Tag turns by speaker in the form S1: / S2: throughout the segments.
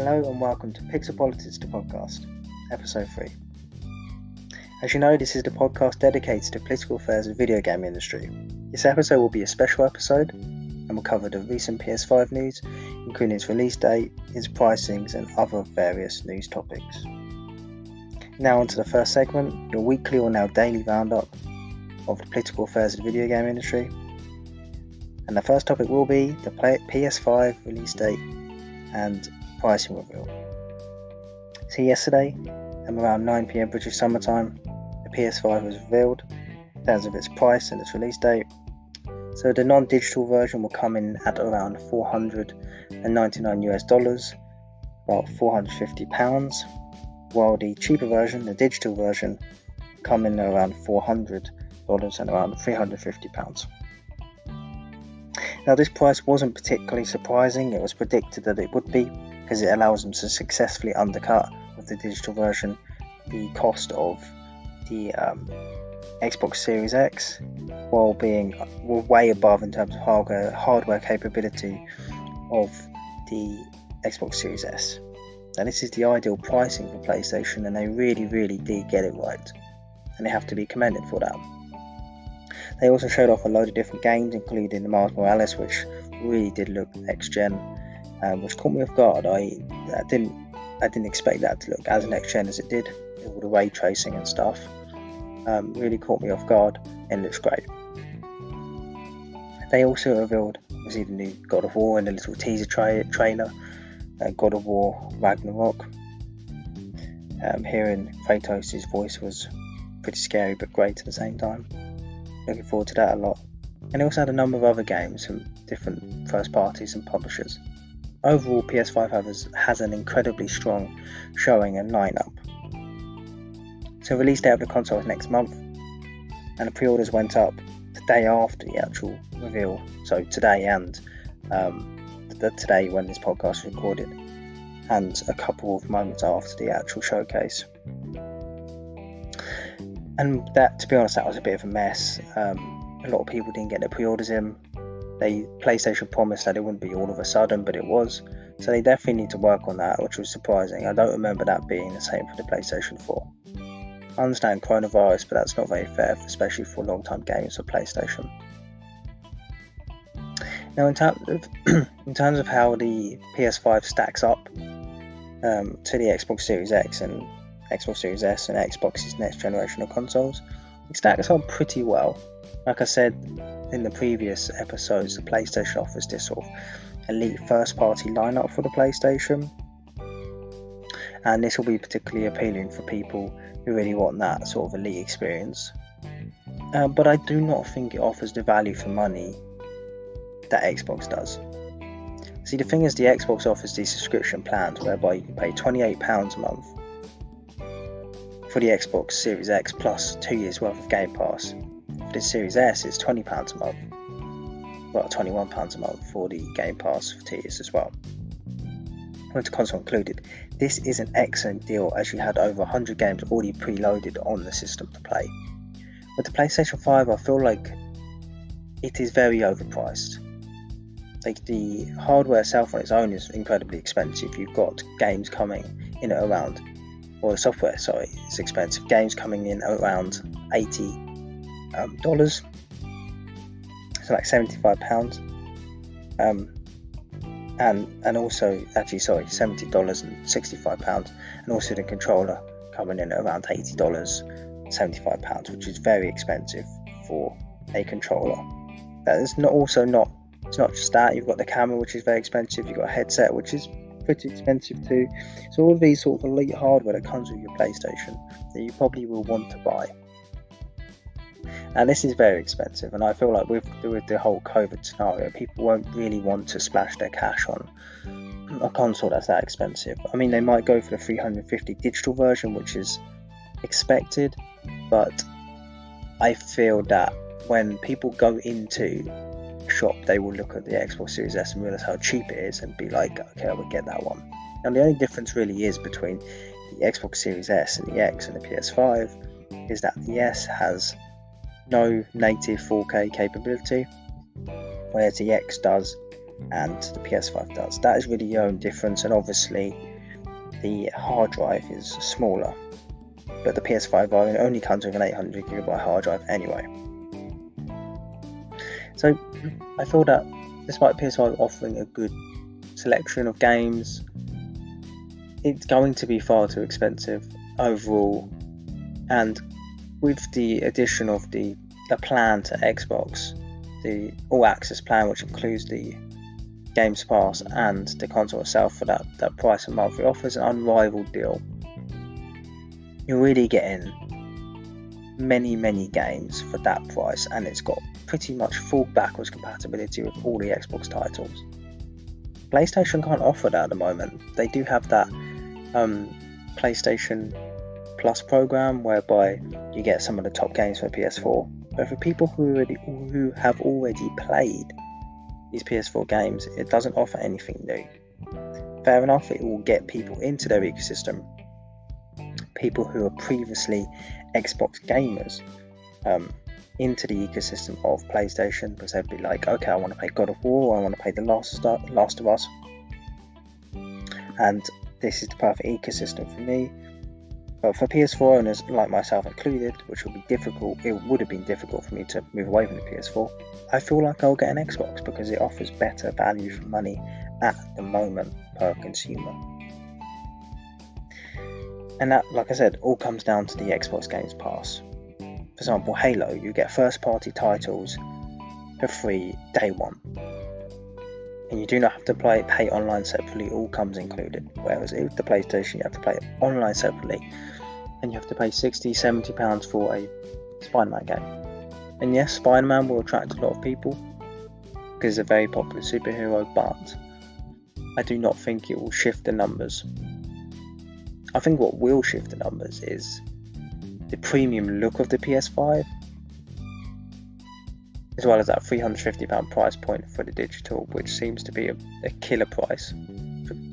S1: Hello and welcome to Politics The Podcast Ep3. As you know, this is the podcast dedicated to political affairs of the video game industry. This episode will be a special episode and will cover the recent PS5 news, including its release date, its pricings and other various news topics. Now on to the first segment, your weekly or now daily roundup of the political affairs of the video game industry. And the first topic will be the PS5 release date and pricing reveal. So yesterday, around 9 PM British Summer Time, the PS5 was revealed in terms of its price and its release date. So the non-digital version will come in at around $499, about £450, while the cheaper version, the digital version, come in around $400 and around £350. Now this price wasn't particularly surprising. It was predicted that it would be, because it allows them to successfully undercut with the digital version the cost of the Xbox Series X, while being way above in terms of hardware capability of the Xbox Series S. Now this is the ideal pricing for PlayStation, and they really did get it right, and they have to be commended for that. They also showed off a load of different games, including the Miles Morales, which really did look next-gen, which caught me off guard. I didn't expect that to look as next-gen as it did, all the ray tracing and stuff. Really caught me off guard, and looks great. They also revealed, obviously, the new God of War and the little teaser trailer, God of War Ragnarok. Hearing Kratos' voice was pretty scary but great at the same time. Looking forward to that a lot. And they also had a number of other games from different first parties and publishers. Overall, PS5 has an incredibly strong showing and lineup. So release date of the console is next month, and the pre-orders went up the day after the actual reveal. So today and today when this podcast was recorded, and a couple of moments after the actual showcase. And that, to be honest, that was a bit of a mess. A lot of people didn't get their pre-orders in. PlayStation promised that it wouldn't be all of a sudden, but it was. So they definitely need to work on that, which was surprising. I don't remember that being the same for the PlayStation 4. I understand coronavirus, but that's not very fair, especially for long-time games for PlayStation. Now, in terms of how the PS5 stacks up to the Xbox Series X and Xbox Series S and Xbox's next generation of consoles, it stacks up pretty well. Like I said in the previous episodes, the PlayStation offers this sort of elite first-party lineup for the PlayStation, and this will be particularly appealing for people who really want that sort of elite experience. But I do not think it offers the value for money that Xbox does. See, the thing is, the Xbox offers these subscription plans whereby you can pay £28 a month for the Xbox Series X plus 2 years worth of Game Pass. For the Series S, it's £20 a month. Well, £21 a month for the Game Pass for 2 years as well, with the console included. This is an excellent deal, as you had over 100 games already preloaded on the system to play. With the PlayStation 5, I feel like it is very overpriced. Like, the hardware itself on its own is incredibly expensive. You've got games coming in at around, or the software, sorry, it's expensive. Games coming in at around $80, so like £75. And also, actually, sorry, $70 and £65, and also the controller coming in at around $80, £75, which is very expensive for a controller. It's not just that. You've got the camera, which is very expensive. You've got a headset, which is pretty expensive too. So all of these sort of elite hardware that comes with your PlayStation that you probably will want to buy. And this is very expensive, and I feel like with the whole COVID scenario, people won't really want to splash their cash on a console that's that expensive. I mean, they might go for the $350 digital version, which is expected, but I feel that when people go into a shop, they will look at the Xbox Series S and realize how cheap it is and be like, okay, I will get that one. And the only difference really is between the Xbox Series S and the X and the PS5 is that the S has no native 4K capability, whereas the X does and the PS5 does. That is really the only difference, and obviously the hard drive is smaller, but the PS5 variant only comes with an 800GB hard drive anyway. So I feel that despite PS5 offering a good selection of games, it's going to be far too expensive overall, and with the addition of the plan to Xbox, the All Access plan, which includes the Games Pass and the console itself for that price a month, it offers an unrivaled deal. You're really getting many games for that price, and it's got pretty much full backwards compatibility with all the Xbox titles. PlayStation can't offer that at the moment. They do have that PlayStation Plus program whereby you get some of the top games for PS4, but for people who have already played these PS4 games, it doesn't offer anything new. Fair enough, it will get people into their ecosystem, people who are previously Xbox gamers, into the ecosystem of PlayStation, because they'd be like, okay, I want to play God of War, I want to play The Last of Us, and this is the perfect ecosystem for me. But for PS4 owners like myself included, which would have been difficult for me to move away from the PS4, I feel like I'll get an Xbox because it offers better value for money at the moment per consumer. And that, like I said, all comes down to the Xbox Games Pass. For example, Halo, you get first party titles for free day one. And you do not have to pay online separately, all comes included. Whereas with the PlayStation, you have to pay online separately, and you have to pay £60-70 for a Spider-Man game. And yes, Spider-Man will attract a lot of people because it's a very popular superhero, but I do not think it will shift the numbers. I think what will shift the numbers is the premium look of the PS5, as well as that £350 price point for the digital, which seems to be a killer price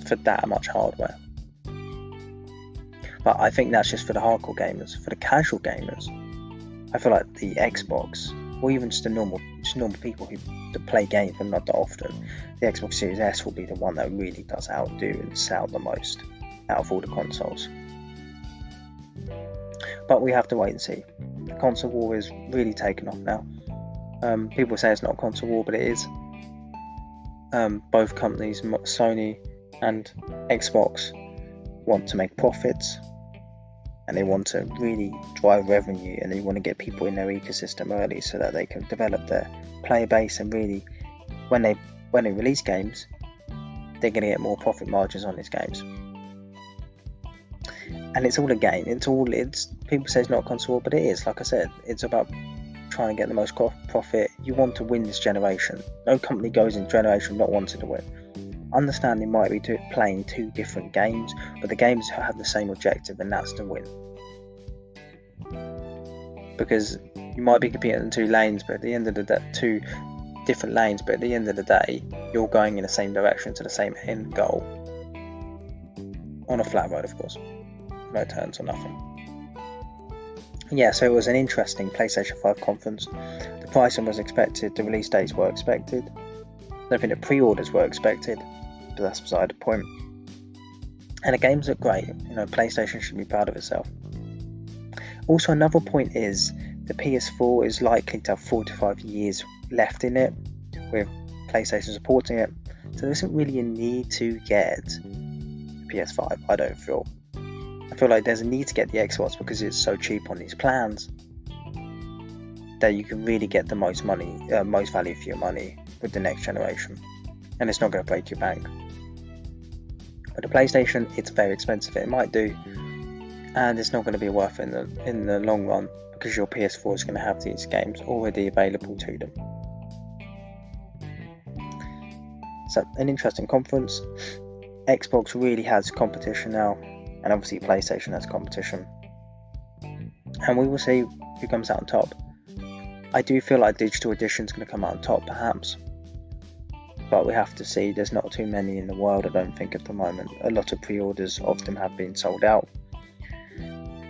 S1: for that much hardware. But I think that's just for the hardcore gamers. For the casual gamers, I feel like the Xbox, or even just normal people who play games but not that often, the Xbox Series S will be the one that really does outdo and sell the most out of all the consoles. But we have to wait and see. The console war is really taken off now. People say it's not a console war, but it is. Both companies, Sony and Xbox, want to make profits, and they want to really drive revenue, and they want to get people in their ecosystem early so that they can develop their player base, and really when they release games, they're going to get more profit margins on these games. And it's all a game. It's people say it's not a console, but it is. Like I said, it's about trying to get the most profit. You want to win this generation. No company goes in generation not wanting to win. Understand they might be playing two different games, but the games have the same objective, and that's to win. Because you might be competing in two lanes, but at the end of the day, two different lanes, but at the end of the day, you're going in the same direction to the same end goal. On a flat road, of course. No turns or nothing. Yeah, so it was an interesting PlayStation 5 conference. The pricing was expected, the release dates were expected. I don't think the pre-orders were expected, but that's beside the point. And the games look great. PlayStation should be proud of itself. Also, another point is the PS4 is likely to have 4 to 5 years left in it, with PlayStation supporting it. So there isn't really a need to get PS5, I don't feel. I feel like there's a need to get the Xbox because it's so cheap on these plans that you can really get the most value for your money with the next generation, and it's not going to break your bank. But the PlayStation, it's very expensive. It might do, and it's not going to be worth it in the long run because your PS4 is going to have these games already available to them. So, an interesting conference. Xbox really has competition now, and obviously PlayStation has competition, and we will see who comes out on top. I do feel like Digital Edition is going to come out on top, perhaps, but we have to see. There's not too many in the world, I don't think, at the moment. A lot of pre-orders of them have been sold out,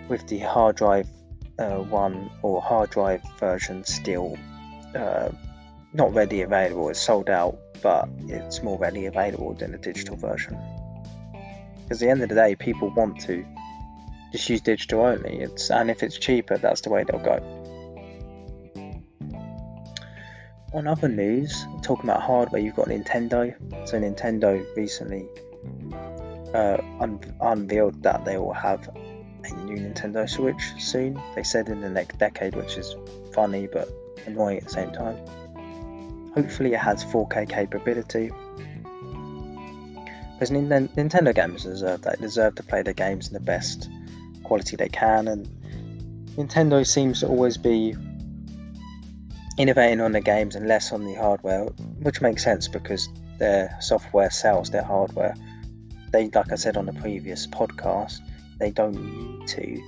S1: with the hard drive one or hard drive version still not readily available. It's sold out, but it's more readily available than the digital version. Because at the end of the day, people want to just use digital only. And if it's cheaper, that's the way they'll go. On other news, talking about hardware, you've got Nintendo. So Nintendo recently unveiled that they will have a new Nintendo Switch soon. They said in the next decade, which is funny but annoying at the same time. Hopefully it has 4K capability. Because Nintendo gamers deserve that. They deserve to play their games in the best quality they can, and Nintendo seems to always be innovating on the games and less on the hardware, which makes sense because their software sells their hardware. They, like I said on the previous podcast, they don't need to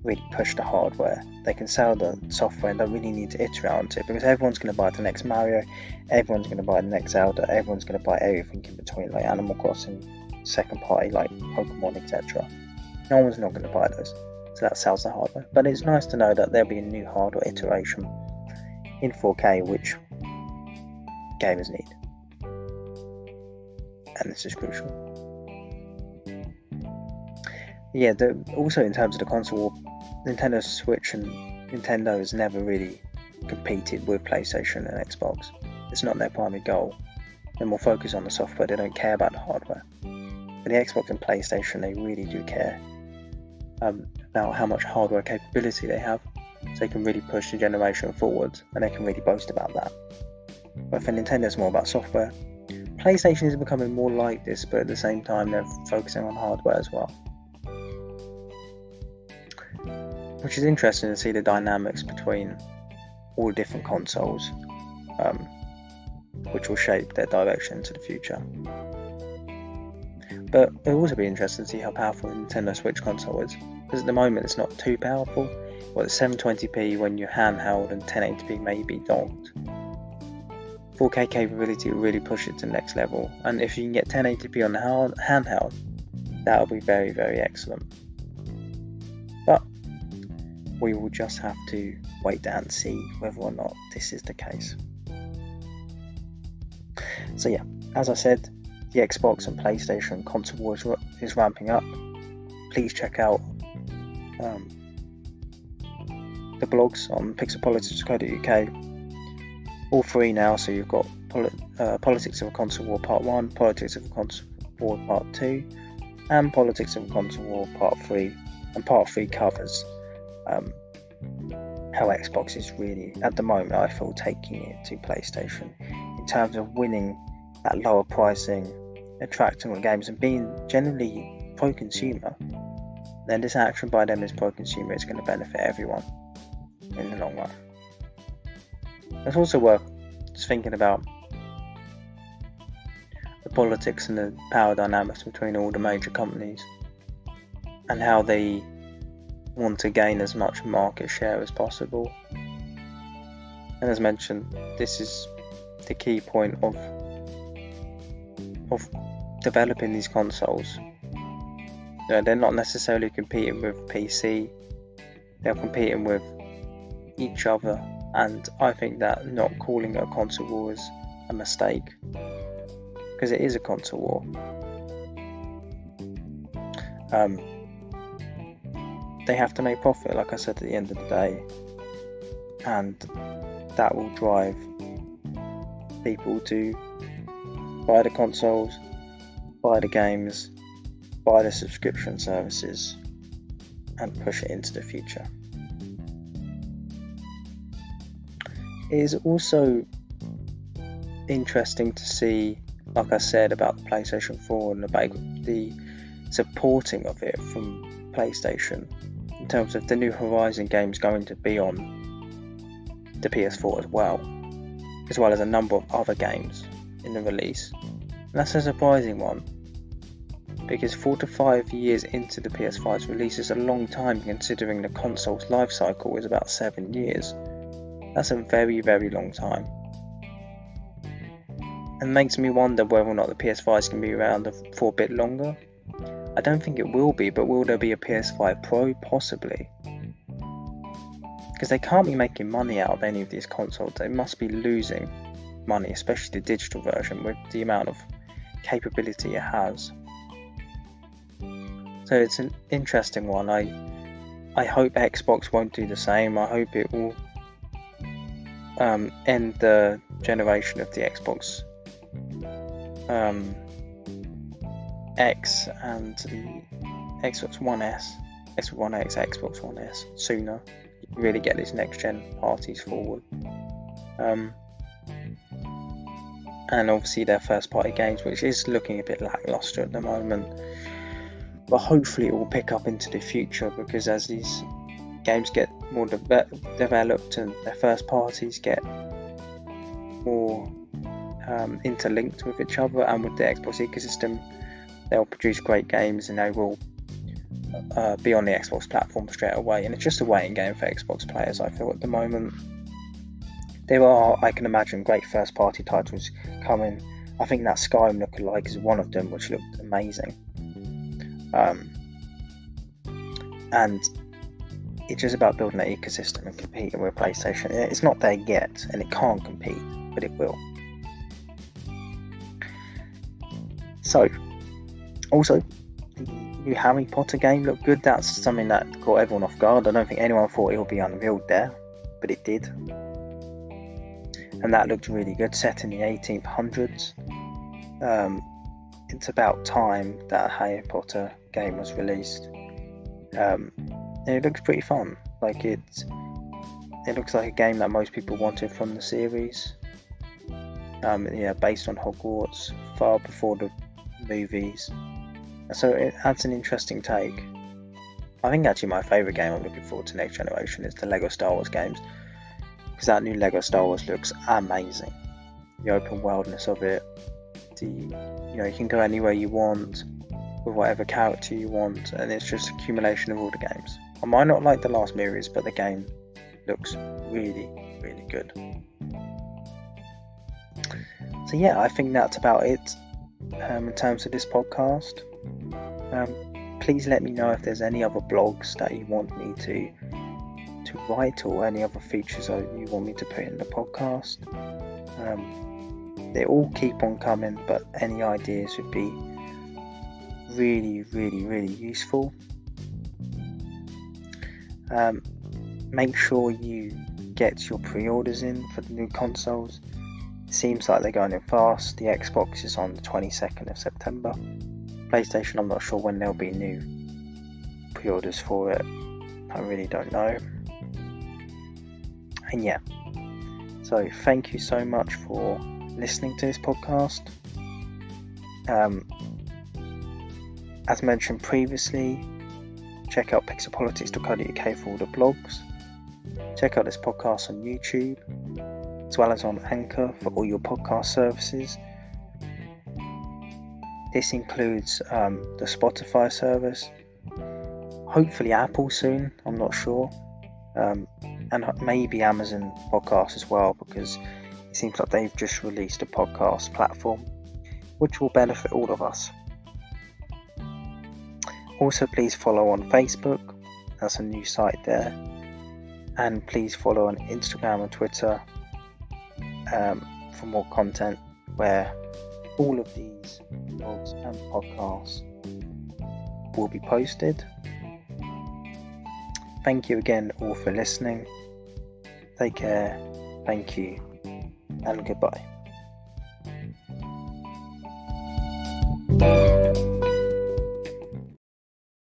S1: really push the hardware. They can sell the software and don't really need to iterate onto it, because everyone's going to buy the next Mario, everyone's going to buy the next Zelda, everyone's going to buy everything in between, like Animal Crossing, second party like Pokemon, etc. No one's not going to buy those, so that sells the hardware. But it's nice to know that there'll be a new hardware iteration in 4K which gamers need, and this is crucial. Yeah, also in terms of the console war, Nintendo Switch and Nintendo has never really competed with PlayStation and Xbox. It's not their primary goal. They're more focused on the software, they don't care about the hardware. But the Xbox and PlayStation, they really do care about how much hardware capability they have, so they can really push the generation forward, and they can really boast about that. But for Nintendo, it's more about software. PlayStation is becoming more like this, but at the same time, they're focusing on hardware as well. Which is interesting to see the dynamics between all different consoles, which will shape their direction into the future. But it'll also be interesting to see how powerful the Nintendo Switch console is, because at the moment it's not too powerful. Well, it's 720p when you're handheld and 1080p maybe docked. 4K capability will really push it to the next level, and if you can get 1080p on the handheld, that'll be very, very excellent. But we will just have to wait and see whether or not this is the case. So yeah, as I said, the Xbox and PlayStation console war is ramping up. Please check out the blogs on pixelpolitics.co.uk. All three now, so you've got Politics of a Console War Part 1, Politics of a Console War Part 2, and Politics of a Console War Part 3. And Part 3 covers how Xbox is really, at the moment, I feel, taking it to PlayStation in terms of winning at lower pricing, attracting the games, and being generally pro-consumer. Then this action by them is pro-consumer. It's going to benefit everyone in the long run. It's also worth just thinking about the politics and the power dynamics between all the major companies and how they want to gain as much market share as possible. And as mentioned, this is the key point of developing these consoles. They're not necessarily competing with PC, they're competing with each other, and I think that not calling it a console war is a mistake, because it is a console war. They have to make profit, like I said, at the end of the day, and that will drive people to buy the consoles, buy the games, buy the subscription services, and push it into the future. It is also interesting to see, like I said, about the PlayStation 4 and about the supporting of it from PlayStation in terms of the new Horizon games going to be on the PS4 as well as a number of other games in the release. And that's a surprising one, because 4 to 5 years into the PS5's release is a long time, considering the console's life cycle is about 7 years. That's a very, very long time. And makes me wonder whether or not the PS5 is going to be around for a bit longer. I don't think it will be, but will there be a PS5 Pro? Possibly. Because they can't be making money out of any of these consoles. They must be losing money, especially the digital version, with the amount of capability it has. So it's an interesting one. I hope Xbox won't do the same. I hope it will end the generation of the Xbox X and the Xbox One S, Xbox One X, Xbox One S sooner. Really get these next gen parties forward. And obviously their first party games, which is looking a bit lackluster at the moment, but hopefully it will pick up into the future, because as these games get more developed and their first parties get more interlinked with each other and with the Xbox ecosystem, they'll produce great games and they will be on the Xbox platform straight away. And it's just a waiting game for Xbox players, I feel, at the moment. There are, I can imagine, great first party titles coming. I think that Skyrim lookalike is one of them, which looked amazing. And it's just about building that ecosystem and competing with PlayStation. It's not there yet, and it can't compete, but it will. So, also, the new Harry Potter game looked good. That's something that caught everyone off guard. I don't think anyone thought it would be unveiled there, but it did. And that looked really good, set in the 1800s. It's about time that a Harry Potter game was released. And it looks pretty fun. Like it looks like a game that most people wanted from the series. Based on Hogwarts, far before the movies. So it adds an interesting take. I think actually my favourite game I'm looking forward to next generation is the Lego Star Wars games, because that new Lego Star Wars looks amazing. The open worldness of it, you can go anywhere you want with whatever character you want, and it's just accumulation of all the games. I might not like the last movies, but the game looks really, really good. So yeah, I think that's about it in terms of this podcast. Please let me know if there's any other blogs that you want me to write, or any other features that you want me to put in the podcast. They all keep on coming, but any ideas would be really, really, really useful. Make sure you get your pre-orders in for the new consoles. It seems like they're going in fast. The Xbox is on the 22nd of September. PlayStation, I'm not sure when there'll be new pre-orders for it. I really don't know. And yeah, so thank you so much for listening to this podcast. As mentioned previously, check out pixelpolitics.co.uk for all the blogs. Check out this podcast on YouTube, as well as on Anchor for all your podcast services. This includes the Spotify service, hopefully Apple soon, I'm not sure, and maybe Amazon Podcasts as well, because it seems like they've just released a podcast platform which will benefit all of us. Also, please follow on Facebook, that's a new site there, and please follow on Instagram and Twitter for more content, where all of these blogs and podcasts will be posted. Thank you again all for listening. Take care, thank you, and goodbye.